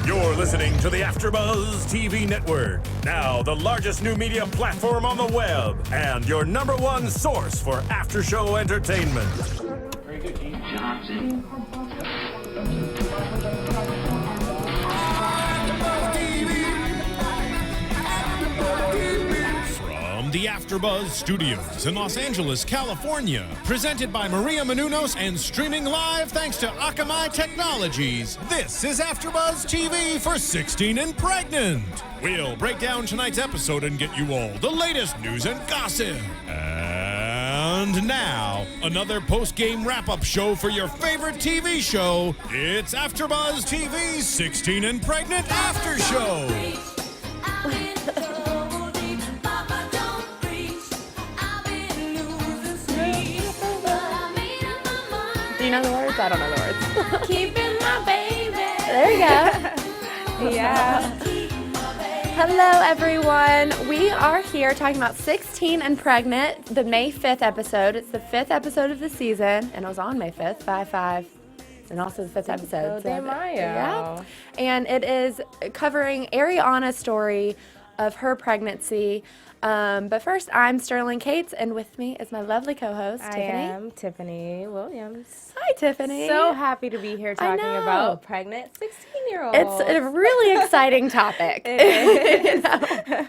You're listening to the AFTERBUZZ TV network, now the largest new media platform on the web, and your #1 source for after-show entertainment. Very good, Dean Johnson. From the AFTERBUZZ Studios in Los Angeles, California, presented by Maria Menounos and streaming live thanks to Akamai Technologies. This is AFTERBUZZ TV for 16 and Pregnant. We'll break down tonight's episode and get you all the latest news and gossip. And now, another post-game wrap-up show for your favorite TV show. It's AFTERBUZZ TV's 16 and Pregnant After Show. Do you know the words? I don't know the words. Keeping my baby. There you go. Yeah. Hello, everyone. We are here talking about 16 and Pregnant, the May 5th episode. It's the 5th episode of the season, and it was on May 5th, 5/5, and also the 5th episode. De Mayo. Yeah. And it is covering Arianna's story of her pregnancy. But first, I'm Sterling Cates, and with me is my lovely co-host, Tiffany. I am Tiffany Williams. Hi, Tiffany. So happy to be here talking know. about pregnant 16-year-olds. It's a really exciting topic. It is. You know?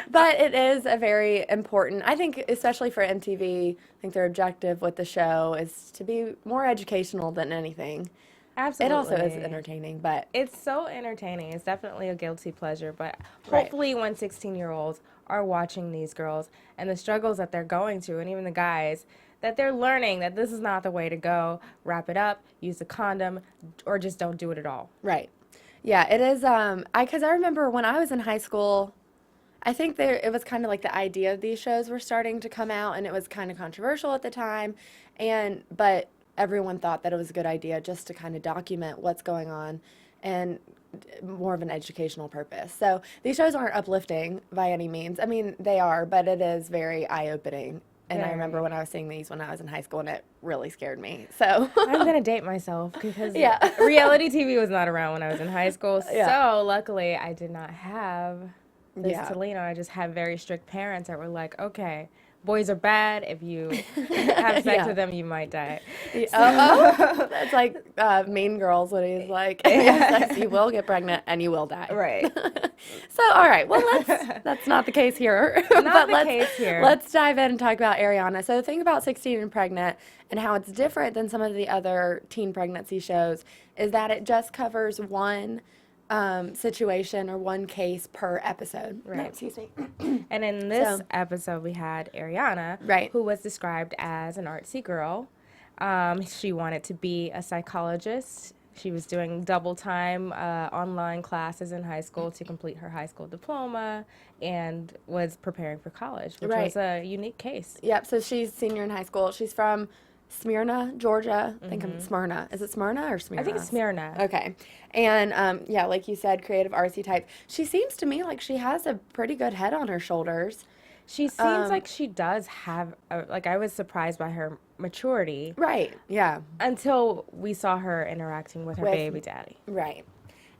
But it is a very important, I think, especially for MTV, I think their objective with the show is to be more educational than anything. Absolutely. It also is entertaining, but It's so entertaining. It's definitely a guilty pleasure, but Right. hopefully when 16-year-olds are watching these girls and the struggles that they're going through, and even the guys, that they're learning that this is not the way to go. Wrap it up, use a condom, or just don't do it at all. right. Yeah, it is, because I remember when I was in high school, I think it was kind of like the idea of these shows were starting to come out, and it was kind of controversial at the time, but everyone thought that it was a good idea just to kind of document what's going on and more of an educational purpose. So these shows aren't uplifting by any means. I mean, they are, but it is very eye-opening. And I remember when I was seeing these when I was in high school, and it really scared me. So I'm going to date myself because Yeah. reality TV was not around when I was in high school. Yeah. So luckily I did not have this Yeah. to lean on. I just had very strict parents that were like, okay, boys are bad. If you have sex Yeah. with them, you might die. that's like Mean Girls when he's like, yes, you will get pregnant and you will die. Right. So, all right, well, that's not the case here. Not the let's, case here. Let's dive in and talk about Arianna. So the thing about 16 and Pregnant and how it's different than some of the other teen pregnancy shows is that it just covers one situation or one case per episode. No, Right. excuse me. And in this So- episode, we had Arianna, Right. who was described as an artsy girl. She wanted to be a psychologist. She was doing double time online classes in high school to complete her high school diploma and was preparing for college, which Right. was a unique case. Yep, so she's senior in high school. She's from Smyrna, Georgia. I think I'm Smyrna. Is it Smyrna or Smyrna? I think it's Smyrna. Okay. And, yeah, like you said, creative artsy type. She seems to me like she has a pretty good head on her shoulders. She seems like she does have, I was surprised by her maturity Right, yeah, until we saw her interacting with her With- baby daddy. right.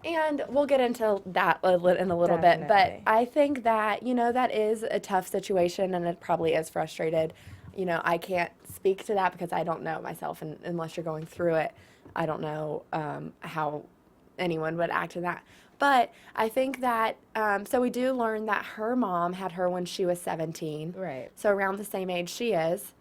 And we'll get into that in a little bit. But Definitely. I think that, that is a tough situation, and it probably is frustrated. I can't speak to that because I don't know myself, and unless you're going through it, I don't know how anyone would act in that. But I think that, so we do learn that her mom had her when she was 17. Right. So around the same age she is.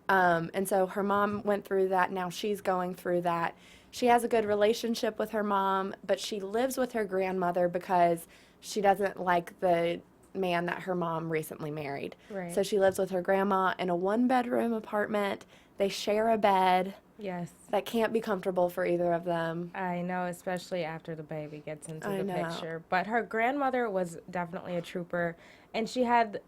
And so her mom went through that. Now she's going through that. She has a good relationship with her mom, but she lives with her grandmother because she doesn't like the man that her mom recently married. Right. So she lives with her grandma in a one-bedroom apartment. They share a bed Yes. that can't be comfortable for either of them. I know, especially after the baby gets into I the know. picture. But her grandmother was definitely a trooper, and she had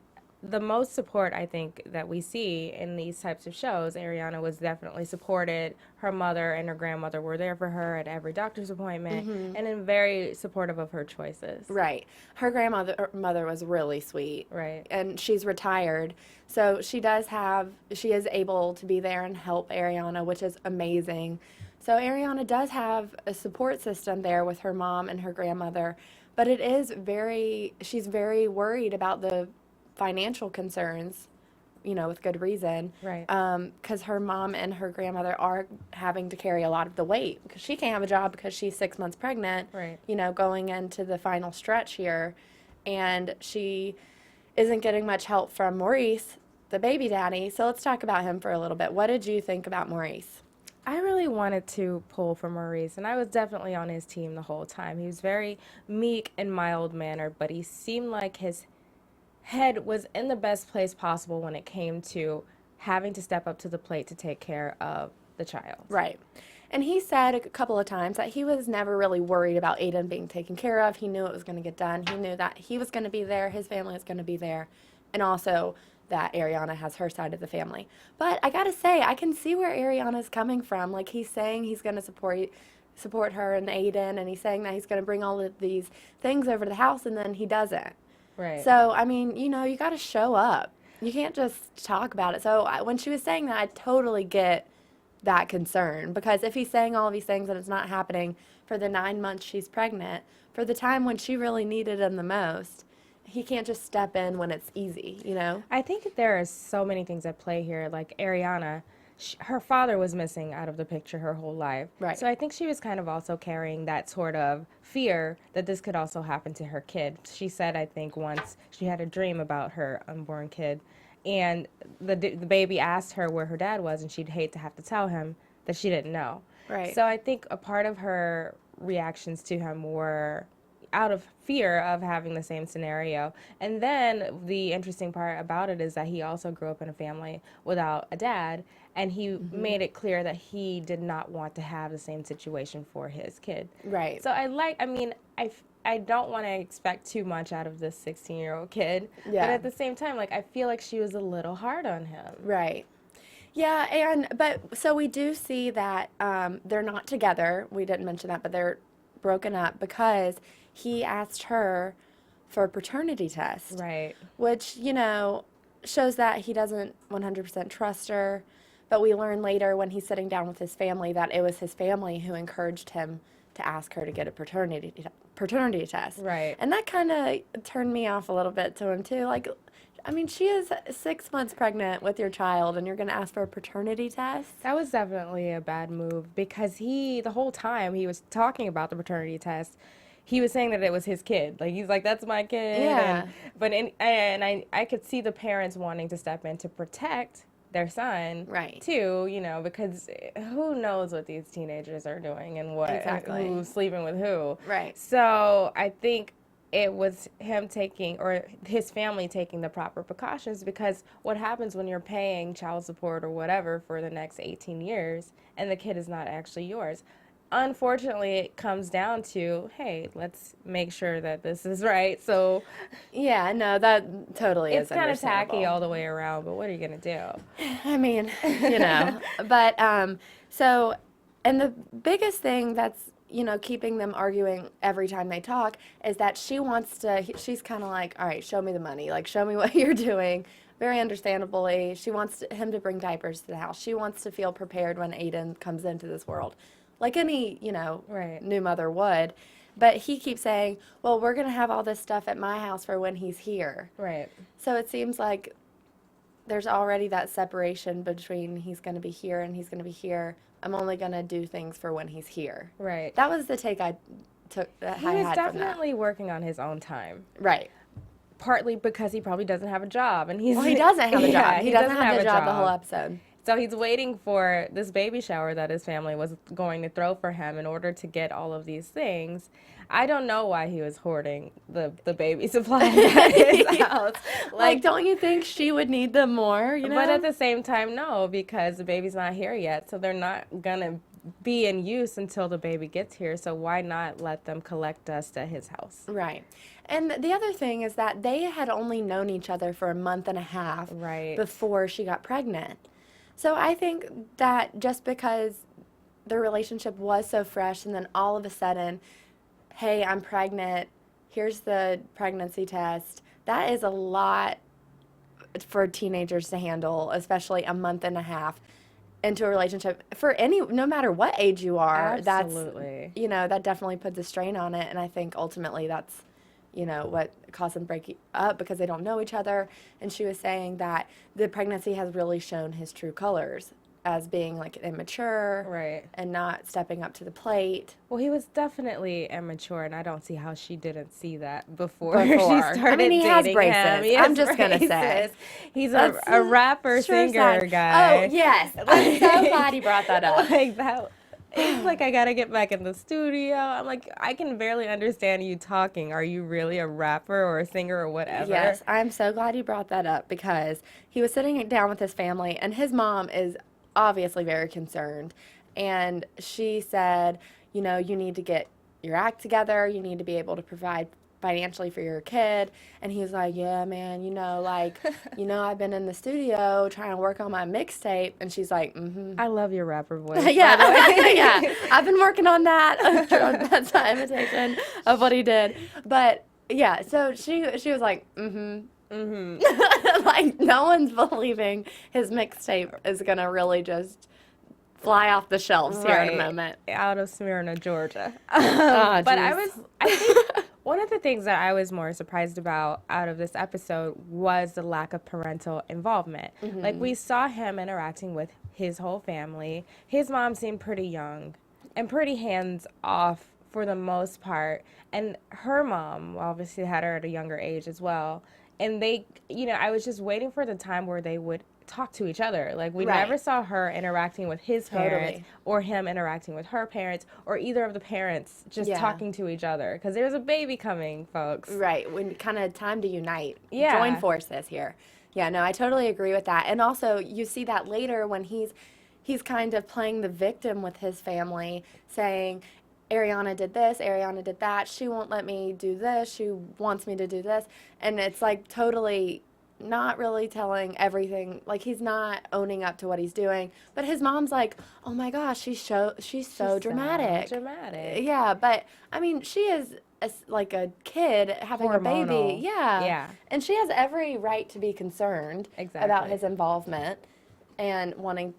the most support, I think, that we see in these types of shows. Arianna was definitely supported. Her mother and her grandmother were there for her at every doctor's appointment, and then very supportive of her choices. Right. Her grandmother was really sweet. Right. And she's retired. So she is able to be there and help Arianna, which is amazing. So Arianna does have a support system there with her mom and her grandmother, but she's very worried about the financial concerns, with good reason. Right. Because her mom and her grandmother are having to carry a lot of the weight because she can't have a job because she's 6 months pregnant, Right. Going into the final stretch here. And she isn't getting much help from Maurice, the baby daddy. So let's talk about him for a little bit. What did you think about Maurice? I really wanted to pull for Maurice, and I was definitely on his team the whole time. He was very meek and mild-mannered, but he seemed like his head was in the best place possible when it came to having to step up to the plate to take care of the child. Right. And he said a couple of times that he was never really worried about Aiden being taken care of. He knew it was going to get done. He knew that he was going to be there, his family was going to be there, and also that Arianna has her side of the family. But I got to say, I can see where Ariana's coming from. Like, he's saying he's going to support her and Aiden, and he's saying that he's going to bring all of these things over to the house, and then he doesn't. Right. So, I mean, you got to show up. You can't just talk about it. So when she was saying that, I totally get that concern, because if he's saying all of these things and it's not happening for the 9 months she's pregnant, for the time when she really needed him the most, he can't just step in when it's easy, I think that there are so many things at play here. Like Arianna, her father was missing out of the picture her whole life. Right. So I think she was kind of also carrying that sort of fear that this could also happen to her kid. She said, I think, once she had a dream about her unborn kid, and the baby asked her where her dad was, and she'd hate to have to tell him that she didn't know. Right. So I think a part of her reactions to him were out of fear of having the same scenario. And then the interesting part about it is that he also grew up in a family without a dad, and he made it clear that he did not want to have the same situation for his kid. Right. So I don't want to expect too much out of this 16-year-old kid, Yeah. but at the same time, I feel like she was a little hard on him. Right. Yeah, but so we do see that they're not together. We didn't mention that, but they're broken up because he asked her for a paternity test. Right. Which, shows that he doesn't 100% trust her. But we learn later when he's sitting down with his family that it was his family who encouraged him to ask her to get a paternity test. Right. And that kind of turned me off a little bit to him, too. She is 6 months pregnant with your child, and you're going to ask for a paternity test? That was definitely a bad move, because the whole time he was talking about the paternity test, he was saying that it was his kid. He's like, that's my kid. Yeah. I could see the parents wanting to step in to protect their son, Right. too, because who knows what these teenagers are doing and Exactly. who's sleeping with who. Right. So I think it was him or his family taking the proper precautions, because what happens when you're paying child support or whatever for the next 18 years and the kid is not actually yours? Unfortunately, it comes down to, hey, let's make sure that this is right. So Yeah, no, that totally is it's kind of tacky understandable. all the way around, but what are you going to do? I mean, but so, and the biggest thing that's, keeping them arguing every time they talk is that she's kind of like, all right, show me the money. Show me what you're doing. Very understandably, she wants him to bring diapers to the house. She wants to feel prepared when Aiden comes into this world, like any, Right. new mother would. But he keeps saying, well, we're going to have all this stuff at my house for when he's here. Right. So it seems like there's already that separation between he's going to be here and he's going to be here. I'm only going to do things for when he's here. Right. That was the take I took. That He I was had from that. definitely working on his own time. Right. Partly because he probably doesn't have a job, and he doesn't have a job. Yeah, He doesn't have the a job the whole episode. So he's waiting for this baby shower that his family was going to throw for him in order to get all of these things. I don't know why he was hoarding the baby supplies at his house. Don't you think she would need them more? But at the same time, no, because the baby's not here yet, so they're not gonna be in use until the baby gets here. So why not let them collect dust at his house? Right. And the other thing is that they had only known each other for a month and a half Right. before she got pregnant. So I think that just because their relationship was so fresh and then all of a sudden, hey, I'm pregnant, here's the pregnancy test, that is a lot for teenagers to handle, especially a month and a half. into a relationship for no matter what age you are. Absolutely. That's, that definitely puts a strain on it. And I think ultimately that's, what caused them to break up because they don't know each other. And she was saying that the pregnancy has really shown his true colors as being like immature, Right. and not stepping up to the plate. Well, he was definitely immature, and I don't see how she didn't see that before she started I mean, he has dating braces. him. He has I'm just gonna say braces. He's a rapper, Sure singer sign. guy. Oh yes, I'm so glad he brought that up. Like that. He's like, I gotta get back in the studio. I'm like, I can barely understand you talking. Are you really a rapper or a singer or whatever? Yes, I'm so glad he brought that up because he was sitting down with his family, and his mom is obviously very concerned. And she said, you need to get your act together. You need to be able to provide financially for your kid. And he's like, yeah, man, I've been in the studio trying to work on my mixtape. And she's like, mm-hmm. I love your rapper voice. Yeah, yeah. I've been working on that. That's my imitation of what he did. But yeah, so she was like, mm-hmm. Mm-hmm. Like, no one's believing his mixtape is gonna really just fly off the shelves here in a moment. Out of Smyrna, Georgia. Oh, but I think one of the things that I was more surprised about out of this episode was the lack of parental involvement. Mm-hmm. Like, we saw him interacting with his whole family. His mom seemed pretty young and pretty hands off for the most part. And her mom obviously had her at a younger age as well. And they, I was just waiting for the time where they would talk to each other. Like, we never saw her interacting with his parents or him interacting with her parents or either of the parents just talking to each other. Because there's a baby coming, folks. Right. When kind of time to unite. Yeah. Join forces here. Yeah, no, I totally agree with that. And also, you see that later when he's kind of playing the victim with his family, saying, Arianna did this, Arianna did that, she won't let me do this, she wants me to do this. And it's like totally not really telling everything. Like, he's not owning up to what he's doing. But his mom's like, oh my gosh, she's so dramatic. So dramatic. Yeah, but I mean, she is like a kid having Hormonal. a baby. Yeah. Yeah. And she has every right to be concerned about his involvement and wanting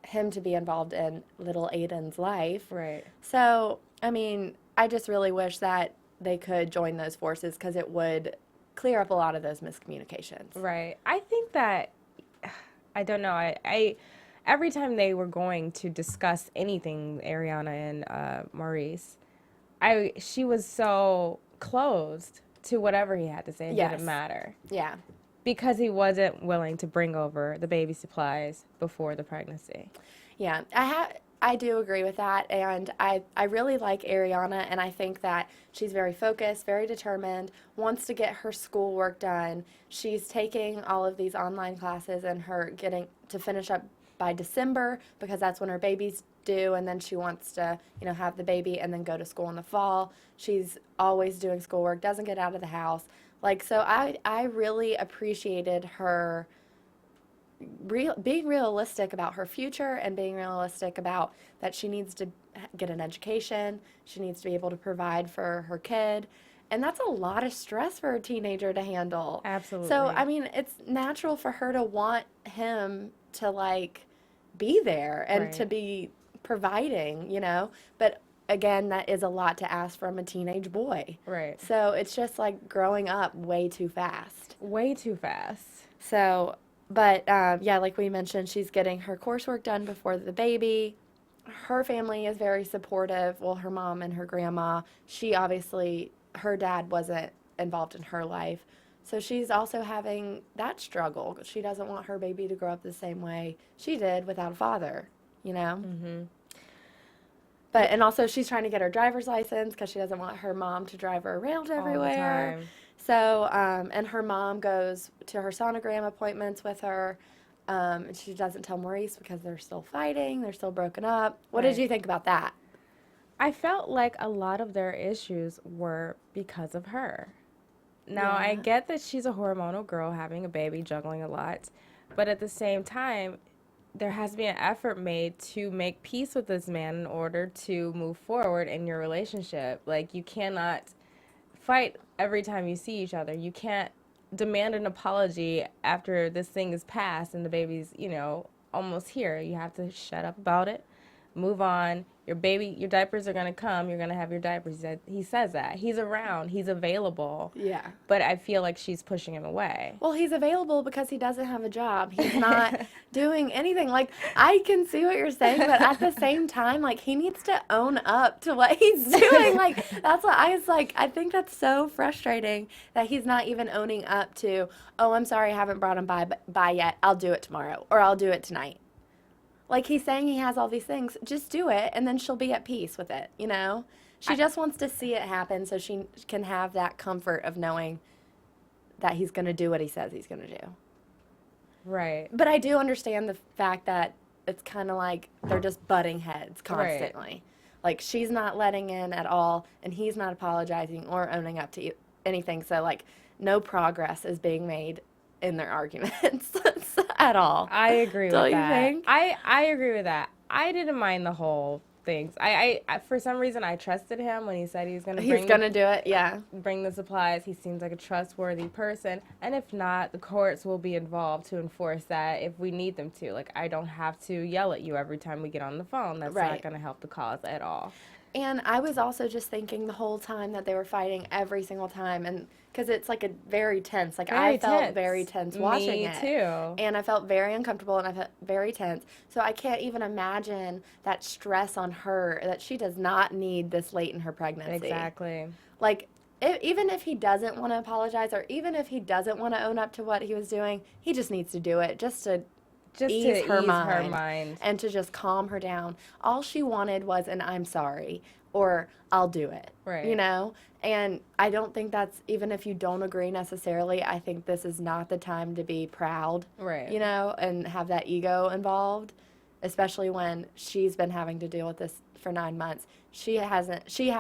him to be involved in little Aiden's life. Right. So, I mean, I just really wish that they could join those forces because it would clear up a lot of those miscommunications. Right. I think that, I don't know, I every time they were going to discuss anything, Arianna and Maurice, she was so closed to whatever he had to say. It didn't matter. Yeah. Because he wasn't willing to bring over the baby supplies before the pregnancy. Yeah, I do agree with that, and I really like Arianna, and I think that she's very focused, very determined, wants to get her schoolwork done. She's taking all of these online classes and her getting to finish up by December because that's when her baby's due, and then she wants to, have the baby and then go to school in the fall. She's always doing schoolwork, doesn't get out of the house. Like, so I really appreciated her being realistic about her future and being realistic about that she needs to get an education. She needs to be able to provide for her kid. And that's a lot of stress for a teenager to handle. Absolutely. So, I mean, it's natural for her to want him to, like, be there and to be providing, But again, that is a lot to ask from a teenage boy. Right. So it's just like growing up way too fast. Way too fast. So, but yeah, like we mentioned, she's getting her coursework done before the baby. Her family is very supportive. Well, her mom and her grandma. She obviously, her dad wasn't involved in her life. So she's also having that struggle. She doesn't want her baby to grow up the same way she did without a father, Mm-hmm. But, and also she's trying to get her driver's license because she doesn't want her mom to drive her around everywhere. All the time. So, and her mom goes to her sonogram appointments with her. And she doesn't tell Maurice because they're still fighting. They're still broken up. What did you think about that? I felt like a lot of their issues were because of her. Now, I get that she's a hormonal girl having a baby, juggling a lot. But at the same time, there has to be an effort made to make peace with this man in order to move forward in your relationship. Like, you cannot fight every time you see each other. You can't demand an apology after this thing is passed and the baby's, almost here. You have to shut up about it, move on. Your diapers are going to come. You're going to have your diapers. He says that. He's around. He's available. Yeah. But I feel like she's pushing him away. Well, he's available because he doesn't have a job. He's not doing anything. Like, I can see what you're saying, but at the same time, like, he needs to own up to what he's doing. Like, that's what I was like, I think that's so frustrating that he's not even owning up to, oh, I'm sorry, I haven't brought him by yet. I'll do it tomorrow, or I'll do it tonight. Like, he's saying he has all these things. Just do it, and then she'll be at peace with it, you know? She just wants to see it happen so she can have that comfort of knowing that he's going to do what he says he's going to do. Right. But I do understand the fact that it's kind of like they're just butting heads constantly. Right. Like, she's not letting in at all, and he's not apologizing or owning up to anything. So, like, no progress is being made in their arguments at all. I agree with that. Don't you think? I agree with that. I didn't mind the whole things. I for some reason I trusted him when he said he was going to do it. Yeah. Bring the supplies. He seems like a trustworthy person. And if not, the courts will be involved to enforce that if we need them to. Like, I don't have to yell at you every time we get on the phone. That's not going to help the cause at all. And I was also just thinking the whole time that they were fighting every single time, and because it's like a very tense. Like, I felt very tense watching it. Me too. And I felt very uncomfortable, and I felt very tense. So I can't even imagine that stress on her, that she does not need this late in her pregnancy. Exactly. Like, even if he doesn't want to apologize, or even if he doesn't want to own up to what he was doing, he just needs to do it just to ease her mind and to just calm her down. All she wanted was an I'm sorry or I'll do it, you know? And I don't think that's, even if you don't agree necessarily, I think this is not the time to be proud, you know, and have that ego involved, especially when she's been having to deal with this for 9 months. She had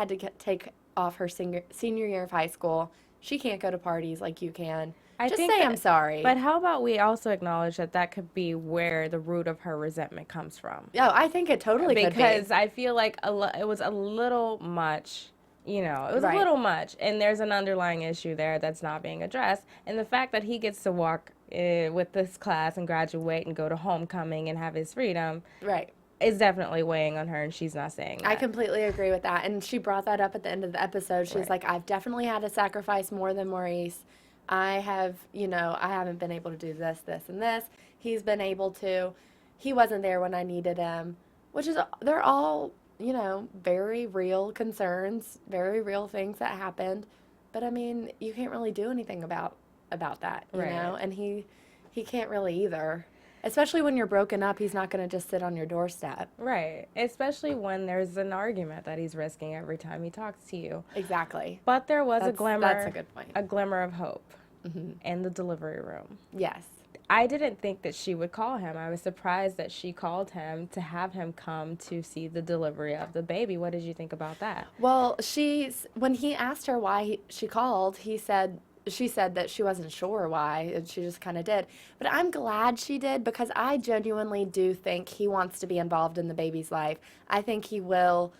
to take off her senior year of high school. She can't go to parties like you can. Just say I'm sorry. But how about we also acknowledge that could be where the root of her resentment comes from? Yeah, I think it totally could be. Because I feel like it was a little much, you know, it was a little much. And there's an underlying issue there that's not being addressed. And the fact that he gets to walk with this class and graduate and go to homecoming and have his freedom is definitely weighing on her, and she's not saying that. I completely agree with that. And she brought that up at the end of the episode. She's like, I've definitely had to sacrifice more than Maurice. I haven't been able to do this, and this. He's been able to. He wasn't there when I needed him, they're all, you know, very real concerns, very real things that happened. But I mean, you can't really do anything about that, you know, and he can't really either. Especially when you're broken up, he's not going to just sit on your doorstep. Right. Especially when there's an argument that he's risking every time he talks to you. Exactly. But there was a glimmer. That's a good point. A glimmer of hope in the delivery room. Yes. I didn't think that she would call him. I was surprised that she called him to have him come to see the delivery of the baby. What did you think about that? Well, when he asked her why she called, she said that she wasn't sure why, and she just kind of did. But I'm glad she did, because I genuinely do think he wants to be involved in the baby's life. I think he will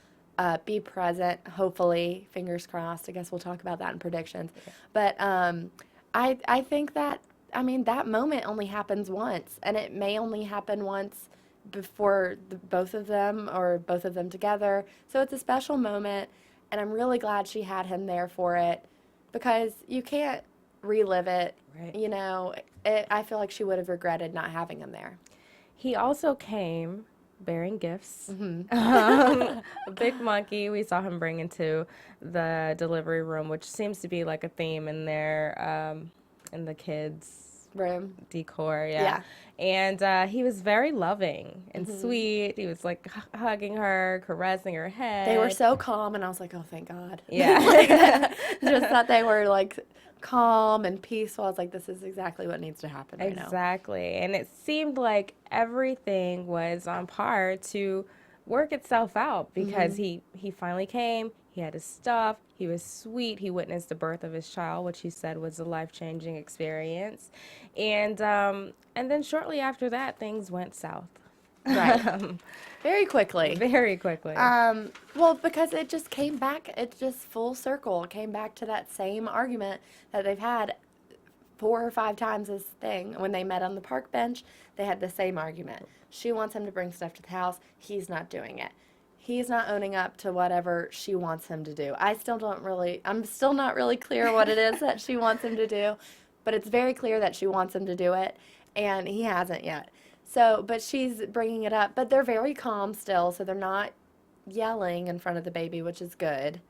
be present, hopefully, fingers crossed. I guess we'll talk about that in predictions. But I think that, I mean, that moment only happens once, and it may only happen once before both of them or both of them together. So it's a special moment, and I'm really glad she had him there for it. Because you can't relive it, you know. I feel like she would have regretted not having him there. He also came bearing gifts. A big monkey we saw him bring into the delivery room, which seems to be like a theme in there, in the kids' room decor. And he was very loving and sweet. He was like hugging her, caressing her head. They were so calm, and I was like, oh, thank God. Yeah. Just that they were like calm and peaceful. I was like, this is exactly what needs to happen right now. Exactly. And it seemed like everything was on par to work itself out, because he finally came. He had his stuff. He was sweet. He witnessed the birth of his child, which he said was a life-changing experience. And then shortly after that, things went south. Right. Very quickly. Very quickly. Well, because it just came back, it just full circle. It came back to that same argument that they've had 4 or 5 times this thing. When they met on the park bench, they had the same argument. She wants him to bring stuff to the house. He's not doing it. He's not owning up to whatever she wants him to do. I'm still not really clear what it is that she wants him to do, but it's very clear that she wants him to do it, and he hasn't yet. So, but she's bringing it up, but they're very calm still, so they're not yelling in front of the baby, which is good.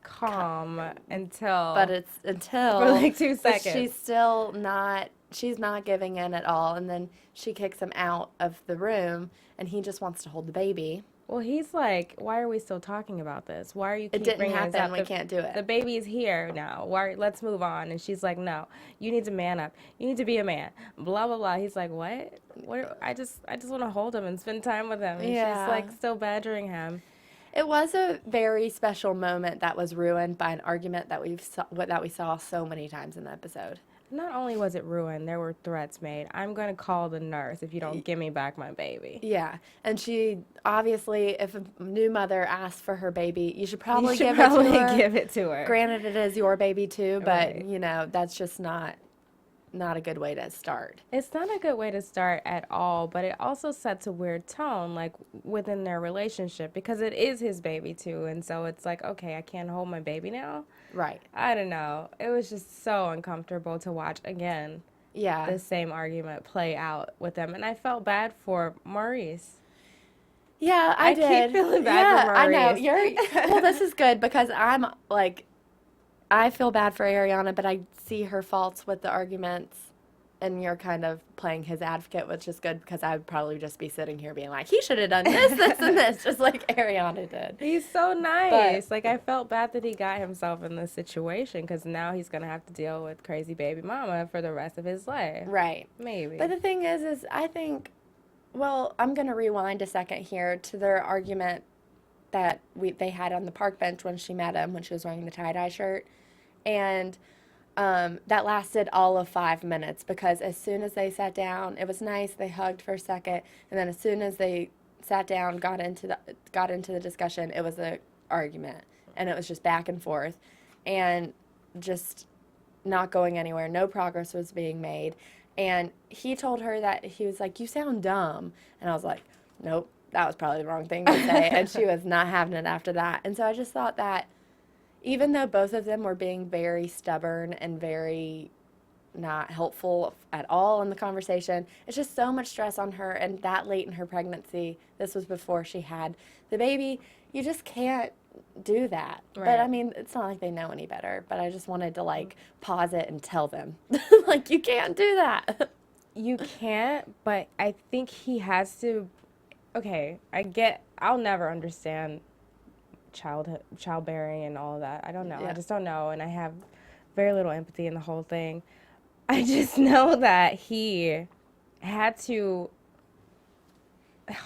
Calm until. But it's until. For like 2 but seconds. she's not giving in at all, and then she kicks him out of the room, and he just wants to hold the baby. Well, he's like, why are we still talking about this? Why are you keep It didn't bringing this happen. up? We can't do it. The baby's here now. Let's move on. And she's like, no, you need to man up. You need to be a man. Blah, blah, blah. He's like, what? I just want to hold him and spend time with him. And Yeah. she's like still badgering him. It was a very special moment that was ruined by an argument that we saw so many times in the episode. Not only was it ruined, there were threats made. I'm going to call the nurse if you don't give me back my baby. Yeah, and she obviously, if a new mother asks for her baby, you should probably You should give it to probably her. give it to her. Granted, it is your baby too, but Right. you know that's just not a good way to start. It's not a good way to start at all, but it also sets a weird tone, like, within their relationship, because it is his baby, too, and so it's like, okay, I can't hold my baby now? Right. I don't know. It was just so uncomfortable to watch, again, Yeah. the same argument play out with them, and I felt bad for Maurice. Yeah, I did. keep feeling bad for I know. Maurice. Well, this is good because I'm like, I feel bad for Arianna, but I see her faults with the arguments, and you're kind of playing his advocate, which is good because I would probably just be sitting here being like, he should have done this, this, and this, just like Arianna did. He's so nice. Like, I felt bad that he got himself in this situation because now he's going to have to deal with crazy baby mama for the rest of his life. Right. Maybe. But the thing is I think, well, I'm going to rewind a second here to their argument that they had on the park bench when she met him, when she was wearing the tie-dye shirt. And that lasted all of 5 minutes because as soon as they sat down, it was nice. They hugged for a second, and then as soon as they sat down, got into the discussion, it was an argument, and it was just back and forth, and just not going anywhere. No progress was being made, and he told her that he was like, "You sound dumb," and I was like, "Nope, that was probably the wrong thing to say," and she was not having it after that, and so I just thought that. Even though both of them were being very stubborn and very not helpful at all in the conversation, it's just so much stress on her, and that late in her pregnancy, this was before she had the baby, you just can't do that. Right. But I mean, it's not like they know any better, but I just wanted to like pause it and tell them, like, you can't do that. You can't, but I think he has to. Okay, I'll never understand childbearing and all of that. I don't know. Yeah. I just don't know, and I have very little empathy in the whole thing. I just know that he had to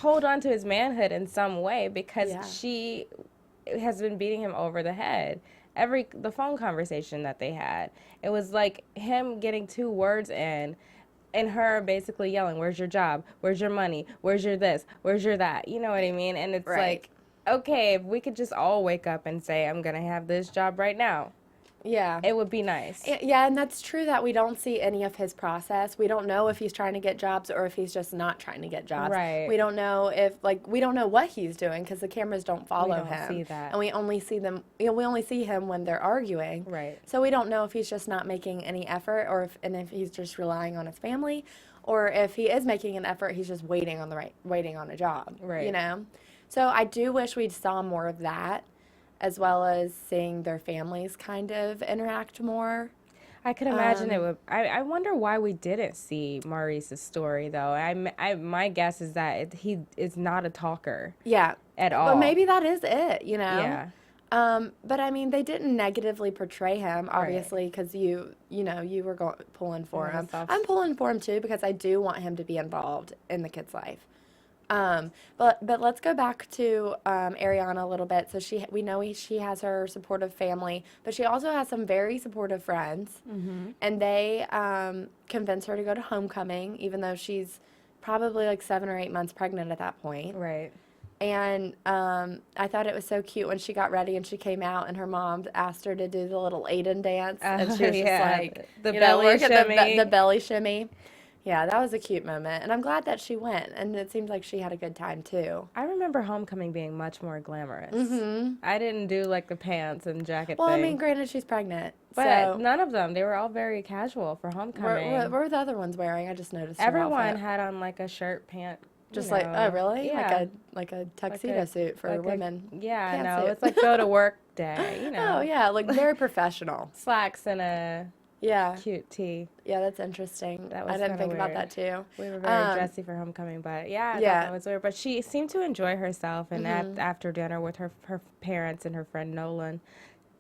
hold on to his manhood in some way because Yeah. she has been beating him over the head. The phone conversation that they had, it was like him getting 2 words in and her basically yelling, "Where's your job? Where's your money? Where's your this? Where's your that?" You know what I mean? And it's Right. like, okay, if we could just all wake up and say, I'm going to have this job right now, Yeah. it would be nice. Yeah, and that's true that we don't see any of his process. We don't know if he's trying to get jobs or if he's just not trying to get jobs. Right. We don't know we don't know what he's doing because the cameras don't follow don't him. see that. And we only see them, we only see him when they're arguing. Right. So we don't know if he's just not making any effort or if he's just relying on his family or if he is making an effort, he's just waiting on a job. Right. You know? So I do wish we saw more of that, as well as seeing their families kind of interact more. I could imagine it would. I wonder why we didn't see Maurice's story, though. My guess is that he is not a talker Yeah. at all. But maybe that is it, you know? Yeah. But I mean, they didn't negatively portray him, obviously, because you were pulling for Yeah, him. that's I'm pulling for him too because I do want him to be involved in the kid's life. But let's go back to Arianna a little bit. So we know she has her supportive family, but she also has some very supportive friends, and they convince her to go to homecoming, even though she's probably like 7 or 8 months pregnant at that point. Right. And I thought it was so cute when she got ready and she came out and her mom asked her to do the little Aiden dance, and she was yeah. just like, The you know, belly work at shimmy. the belly shimmy. Yeah, that was a cute moment, and I'm glad that she went, and it seems like she had a good time too. I remember homecoming being much more glamorous. I didn't do like the pants and jacket Well, I thing. mean, granted, she's pregnant, But so none of them. They were all very casual for homecoming. what were the other ones wearing? I just noticed her Everyone outfit. had on like a shirt, pant. Just you like, know. oh, really? Yeah. Like a tuxedo suit for like a- women. Yeah, no, Pantsuit. it's like go to work day, you know. Oh, yeah, like very professional. Slacks and a Yeah. cute tee. Yeah, that's interesting. That was I didn't kinda think about weird. that too. We were very dressy for homecoming, but yeah, I thought Yeah. that was weird. But she seemed to enjoy herself, and after dinner with her parents and her friend Nolan,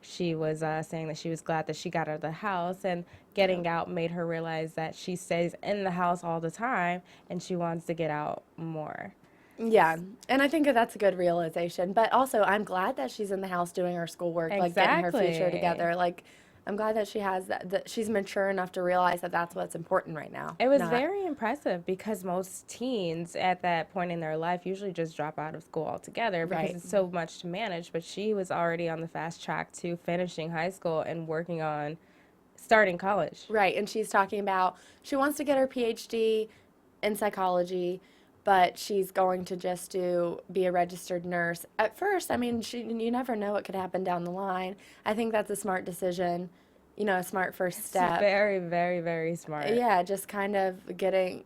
she was saying that she was glad that she got out of the house, and getting out made her realize that she stays in the house all the time, and she wants to get out more. Yeah, and I think that that's a good realization. But also, I'm glad that she's in the house doing her schoolwork, like getting her future Exactly. together. Like, I'm glad that she has that she's mature enough to realize that that's what's important right now. It was not- very impressive because most teens at that point in their life usually just drop out of school altogether because Right. it's so much to manage. But she was already on the fast track to finishing high school and working on starting college. Right, and she's talking about she wants to get her PhD in psychology, but she's going to just be a registered nurse. At first, I mean, you never know what could happen down the line. I think that's a smart decision, a smart first step. Very, very, very smart. Yeah, just kind of getting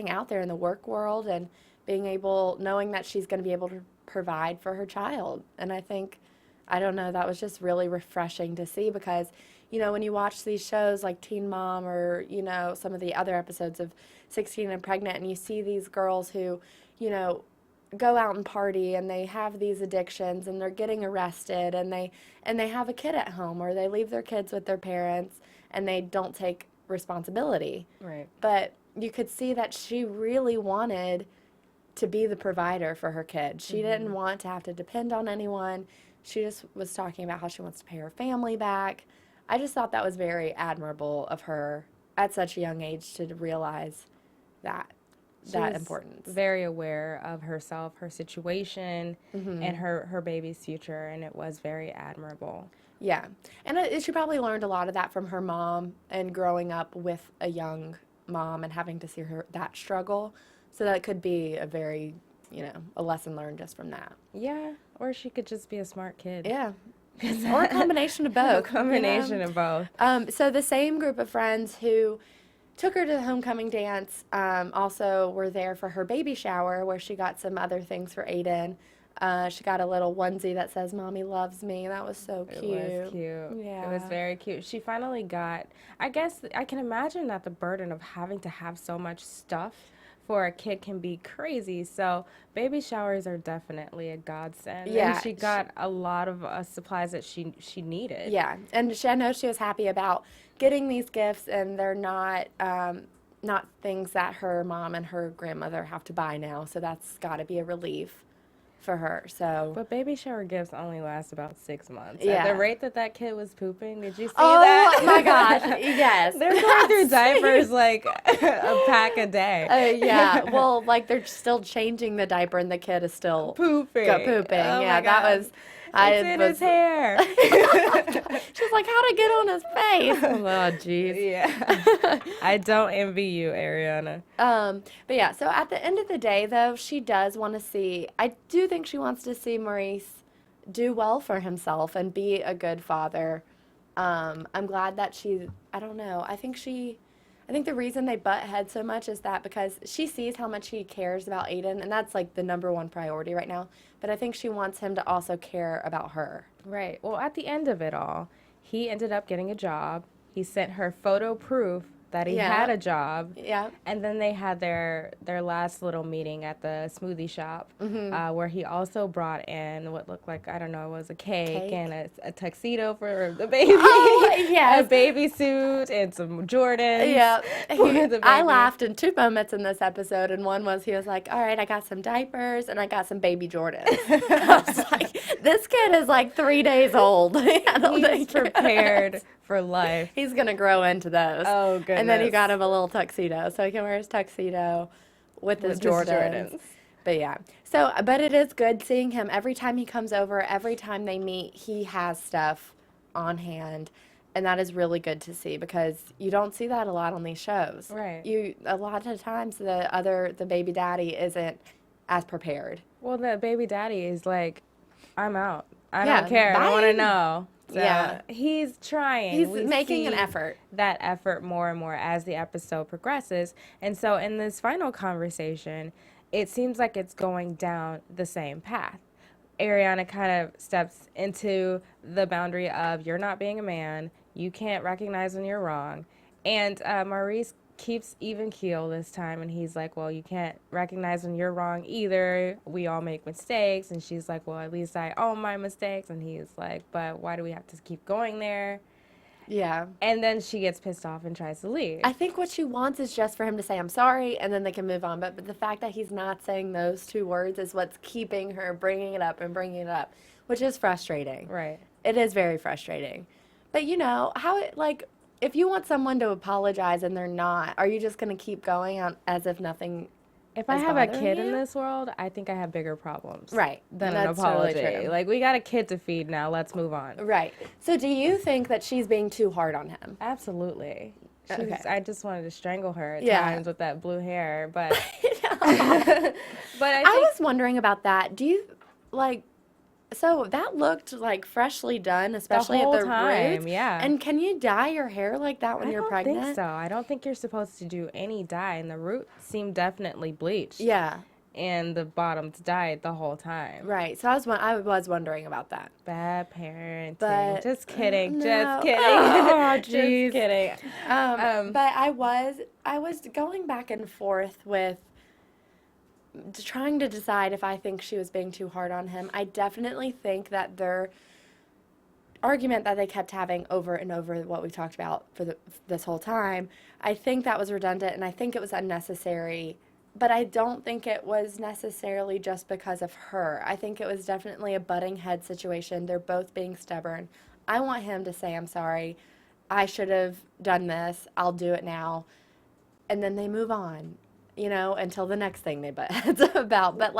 out there in the work world and being able, knowing that she's going to be able to provide for her child. And I think, I don't know, that was just really refreshing to see because, when you watch these shows like Teen Mom or, some of the other episodes of 16 and Pregnant, and you see these girls who, go out and party and they have these addictions and they're getting arrested and they have a kid at home or they leave their kids with their parents and they don't take responsibility. Right. But you could see that she really wanted to be the provider for her kid. She didn't want to have to depend on anyone. She just was talking about how she wants to pay her family back. I just thought that was very admirable of her at such a young age to realize that She was importance. very aware of herself, her situation, and her baby's future, and it was very admirable. Yeah. And she probably learned a lot of that from her mom and growing up with a young mom and having to see that struggle. So that could be a very, a lesson learned just from that. Yeah, or she could just be a smart kid. Yeah. Or a combination of both. Combination of both. So the same group of friends who took her to the homecoming dance also were there for her baby shower where she got some other things for Aiden. She got a little onesie that says "Mommy loves me." That was so cute. It was cute. Yeah. It was very cute. She finally got, I guess, I can imagine that the burden of having to have so much stuff for a kid can be crazy. So baby showers are definitely a godsend. Yeah, And she got a lot of supplies that she needed. Yeah, and I know she was happy about getting these gifts, and they're not things that her mom and her grandmother have to buy now. So that's got to be a relief for her. So. But baby shower gifts only last about 6 months. Yeah. At the rate that kid was pooping, did you see Oh that? my gosh! Yes. They're going through diapers like a pack a day. Yeah. Well, like they're still changing the diaper, and the kid is still Pooping. pooping. Oh Yeah, my that God. was. It's in his hair. She's like, how'd it get on his face? Oh, jeez. Yeah. I don't envy you, Arianna. But yeah, so at the end of the day, though, she does want to see, I do think she wants to see Maurice do well for himself and be a good father. I'm glad that I don't know, I think the reason they butt heads so much is that because she sees how much he cares about Aiden, and that's like the number one priority right now. But I think she wants him to also care about her. Right. Well, at the end of it all, he ended up getting a job. He sent her photo proof that he Yeah. had a job. Yeah. And then they had their last little meeting at the smoothie shop where he also brought in what looked like, I don't know, it was a cake. And a tuxedo for the baby. Oh, yes. A baby suit and some Jordans. Yeah. for the I baby. laughed in 2 moments in this episode, and one was he was like, all right, I got some diapers and I got some baby Jordans. I was like, this kid is like 3 days old. I don't He's think prepared for life. he's going to grow into those. Oh, goodness. And then he got him a little tuxedo, so he can wear his tuxedo with his Jordans. But yeah. So, but it is good seeing him every time he comes over, every time they meet, he has stuff on hand. And that is really good to see because you don't see that a lot on these shows. Right. A lot of times the baby daddy isn't as prepared. Well, the baby daddy is like, I'm out. I Yeah, don't care. I don't want to bye. know. So Yeah. he's trying. He's We making an see effort. that effort more and more as the episode progresses. And so in this final conversation, it seems like it's going down the same path. Ariana kind of steps into the boundary of you're not being a man. You can't recognize when you're wrong. And Maurice keeps even keel this time, and he's like, well, you can't recognize when you're wrong either. We all make mistakes. And she's like, well, at least I own my mistakes. And he's like, but why do we have to keep going there? Yeah. And then she gets pissed off and tries to leave. I think what she wants is just for him to say, I'm sorry, and then they can move on. But the fact that he's not saying those two words is what's keeping her bringing it up, which is frustrating. Right. It is very frustrating. But, if you want someone to apologize and they're not, are you just going to keep going on as if nothing If I is have a bothering kid you? in this world, I think I have bigger problems. Right. Than That's an apology. totally true. Like, we got a kid to feed now. Let's move on. Right. So do you think that she's being too hard on him? Absolutely. Okay. I just wanted to strangle her at Yeah. times with that blue hair, but but I I think was wondering about that. Do you, so that looked like freshly done, especially whole at the time, roots. yeah. And can you dye your hair like that when I you're don't pregnant? think so. I don't think you're supposed to do any dye, and the roots seem definitely bleached. Yeah. And the bottom's dyed the whole time. Right. So I was wondering about that. Bad parenting. But Just kidding. no. Just kidding. Oh, Just jeez. kidding. But I was going back and forth with trying to decide if I think she was being too hard on him. I definitely think that their argument that they kept having over and over, what we talked about for this whole time, I think that was redundant and I think it was unnecessary. But I don't think it was necessarily just because of her. I think it was definitely a butting head situation. They're both being stubborn. I want him to say, I'm sorry. I should have done this. I'll do it now. And then they move on, until the next thing they butt heads about. But,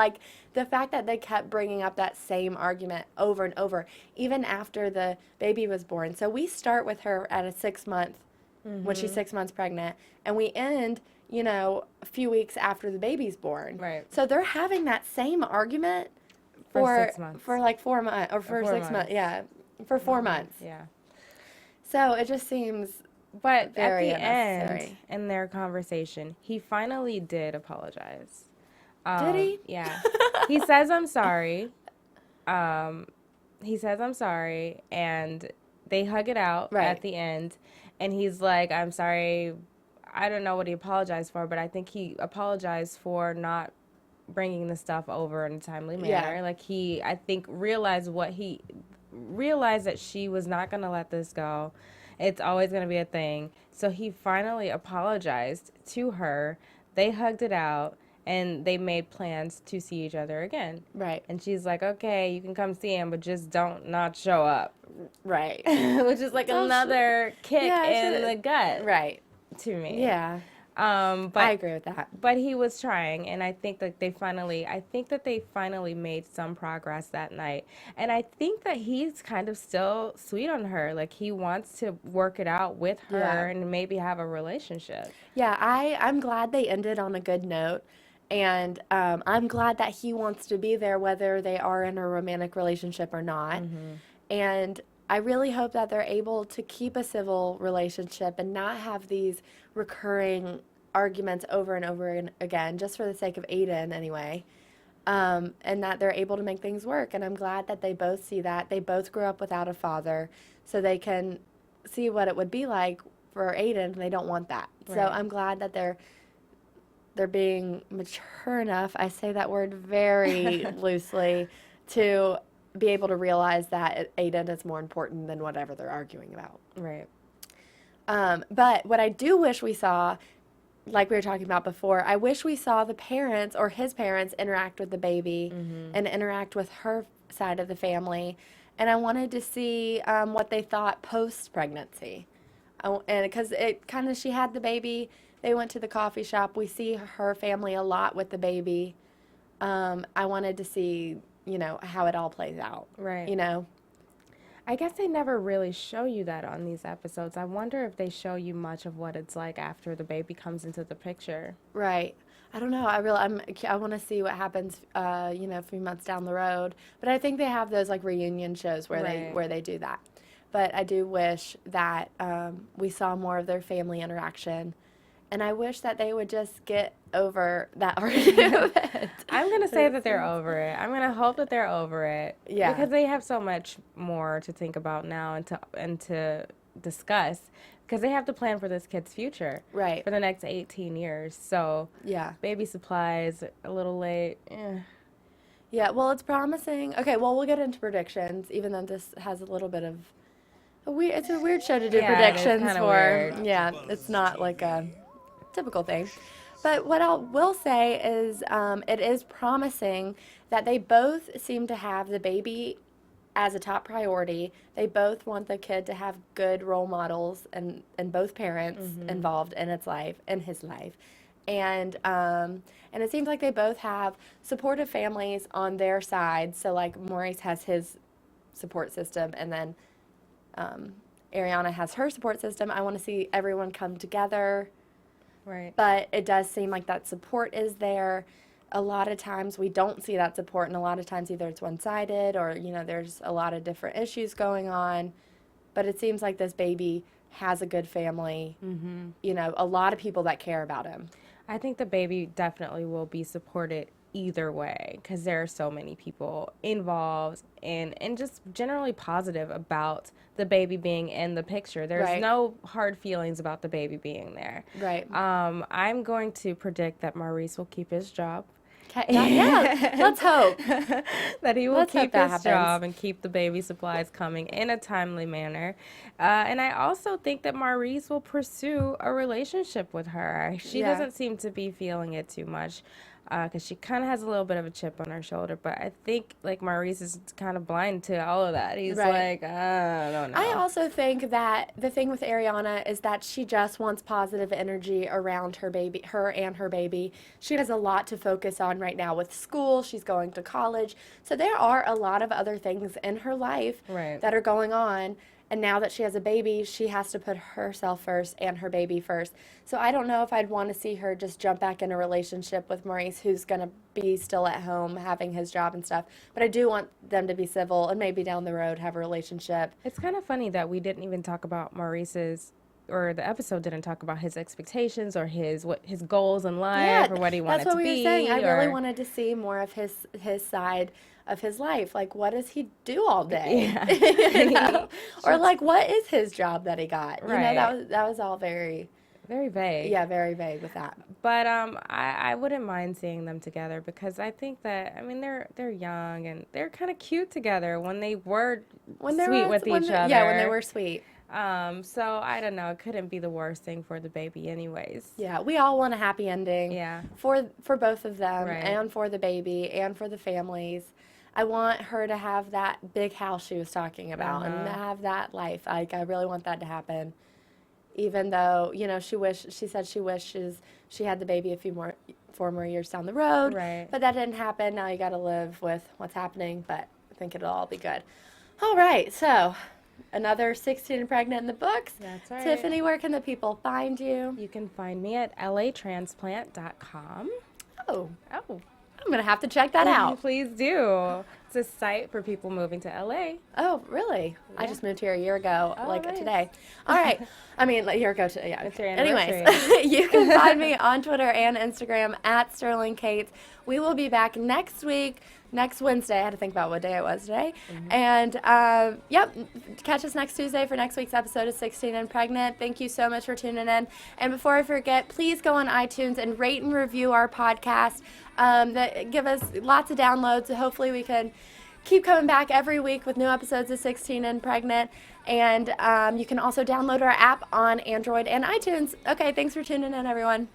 the fact that they kept bringing up that same argument over and over, even after the baby was born. So we start with her at a 6 month, when she's 6 months pregnant, and we end, a few weeks after the baby's born. Right. So they're having that same argument For 6 months. For 4 months, or for 4 6 months. months. Yeah, for 4 months. Yeah. So it just seems But very at the end, unnecessary. in their conversation, he finally did apologize. Did he? Yeah. He says, I'm sorry. He says, I'm sorry. And they hug it out Right. at the end. And he's like, I'm sorry. I don't know what he apologized for, but I think he apologized for not bringing the stuff over in a timely manner. Yeah. Like I think realized that she was not going to let this go. It's always going to be a thing. So he finally apologized to her. They hugged it out, and they made plans to see each other again. Right. And she's like, okay, you can come see him, but just don't not show up. Right. Which is like Don't another kick Yeah, in the gut Right. to me. Yeah. But I agree with that. But he was trying, and I think that they finally made some progress that night. And I think that he's kind of still sweet on her. Like, he wants to work it out with her Yeah. and maybe have a relationship. Yeah, I'm glad they ended on a good note. And I'm glad that he wants to be there whether they are in a romantic relationship or not. And I really hope that they're able to keep a civil relationship and not have these recurring arguments over and over again, just for the sake of Aiden anyway. And that they're able to make things work. And I'm glad that they both see that. They both grew up without a father, so they can see what it would be like for Aiden. They don't want that. So Right. I'm glad that they're being mature enough, I say that word very loosely, to be able to realize that Aiden is more important than whatever they're arguing about. Right. But what I do wish we saw, like we were talking about before, I wish we saw the parents or his parents interact with the baby and interact with her side of the family. And I wanted to see what they thought post-pregnancy. And because she had the baby, they went to the coffee shop. We see her family a lot with the baby. I wanted to see, how it all plays out. Right. I guess they never really show you that on these episodes. I wonder if they show you much of what it's like after the baby comes into the picture. Right. I don't know. I want to see what happens, a few months down the road. But I think they have those like reunion shows where they do that. But I do wish that we saw more of their family interaction, and I wish that they would just get over that argument. I'm going to say that they're over it. I'm going to hope that they're over it. Yeah. Because they have so much more to think about now and to discuss, because they have to plan for this kid's future. Right. For the next 18 years. So, Yeah. baby supplies, a little late. Yeah, well, it's promising. Okay, well, we'll get into predictions, even though this has a little bit of it's a weird show to do Yeah, it is predictions kinda for. weird. Yeah, it's not like a typical thing. But what I will say is it is promising that they both seem to have the baby as a top priority. They both want the kid to have good role models and both parents involved in his life. And it seems like they both have supportive families on their side. So like Maurice has his support system, and then Arianna has her support system. I want to see everyone come together. Right. But it does seem like that support is there. A lot of times we don't see that support, and a lot of times either it's one-sided or, there's a lot of different issues going on. But it seems like this baby has a good family, a lot of people that care about him. I think the baby definitely will be supported either way, because there are so many people involved and just generally positive about the baby being in the picture. There's no hard feelings about the baby being there. Right. I'm going to predict that Maurice will keep his job. Yeah, let's hope. That he will Let's hope keep that his happens. job and keep the baby supplies coming in a timely manner. And I also think that Maurice will pursue a relationship with her. She doesn't seem to be feeling it too much, because she kind of has a little bit of a chip on her shoulder. But I think, like, Maurice is kind of blind to all of that. He's like, I don't know. I also think that the thing with Arianna is that she just wants positive energy around her and her baby. She has a lot to focus on right now with school. She's going to college. So there are a lot of other things in her life that are going on. And now that she has a baby, she has to put herself first and her baby first. So I don't know if I'd want to see her just jump back in a relationship with Maurice, who's going to be still at home having his job and stuff. But I do want them to be civil and maybe down the road have a relationship. It's kind of funny that we didn't even talk about Maurice's, or the episode didn't talk about his expectations or his goals in life, or what he wanted to be. That's what we were saying. I really wanted to see more of his side of his life. Like, what does he do all day? Or like, what is his job that he got? That was all very vague. Yeah, very vague with that. But I wouldn't mind seeing them together, because I think that, they're young and they're kind of cute together when they were sweet with each other. Yeah, when they were sweet. So I don't know. It couldn't be the worst thing for the baby, anyways. Yeah, we all want a happy ending. Yeah. For both of them, and for the baby, and for the families. I want her to have that big house she was talking about, and have that life. Like, I really want that to happen. Even though, she said she wishes she had the baby 4 more years down the road. Right. But that didn't happen. Now you got to live with what's happening, but I think it'll all be good. All right, so another 16 and pregnant in the books. That's right. Tiffany, where can the people find you? You can find me at latransplant.com. Oh. I'm going to have to check that out. Please do. It's a site for people moving to LA. Oh, really? Yeah. I just moved here a year ago, Nice. today. All right. I mean, a year ago today, yeah. It's your Anyways, anniversary. you can find me on Twitter and Instagram at Sterling Cates. We will be back next week, next Wednesday. I had to think about what day it was today. And, catch us next Tuesday for next week's episode of 16 and Pregnant. Thank you so much for tuning in. And before I forget, please go on iTunes and rate and review our podcast. That give us lots of downloads. So hopefully we can keep coming back every week with new episodes of 16 and Pregnant. And you can also download our app on Android and iTunes. Okay, thanks for tuning in, everyone.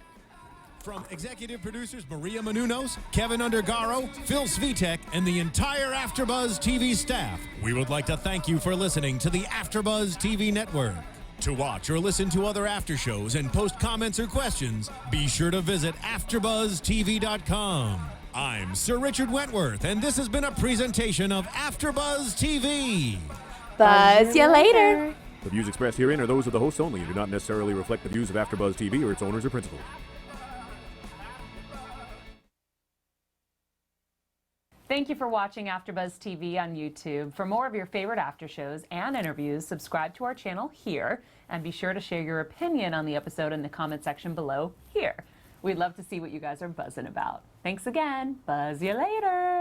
From executive producers Maria Menounos, Kevin Undergaro, Phil Svitek, and the entire AfterBuzz TV staff, we would like to thank you for listening to the AfterBuzz TV network. To watch or listen to other after shows and post comments or questions, be sure to visit AfterBuzzTV.com. I'm Sir Richard Wentworth, and this has been a presentation of AfterBuzz TV. Buzz you later. The views expressed herein are those of the hosts only and do not necessarily reflect the views of AfterBuzz TV or its owners or principals. Thank you for watching AfterBuzz TV on YouTube. For more of your favorite after shows and interviews, subscribe to our channel here, and be sure to share your opinion on the episode in the comment section below here. We'd love to see what you guys are buzzing about. Thanks again. Buzz you later.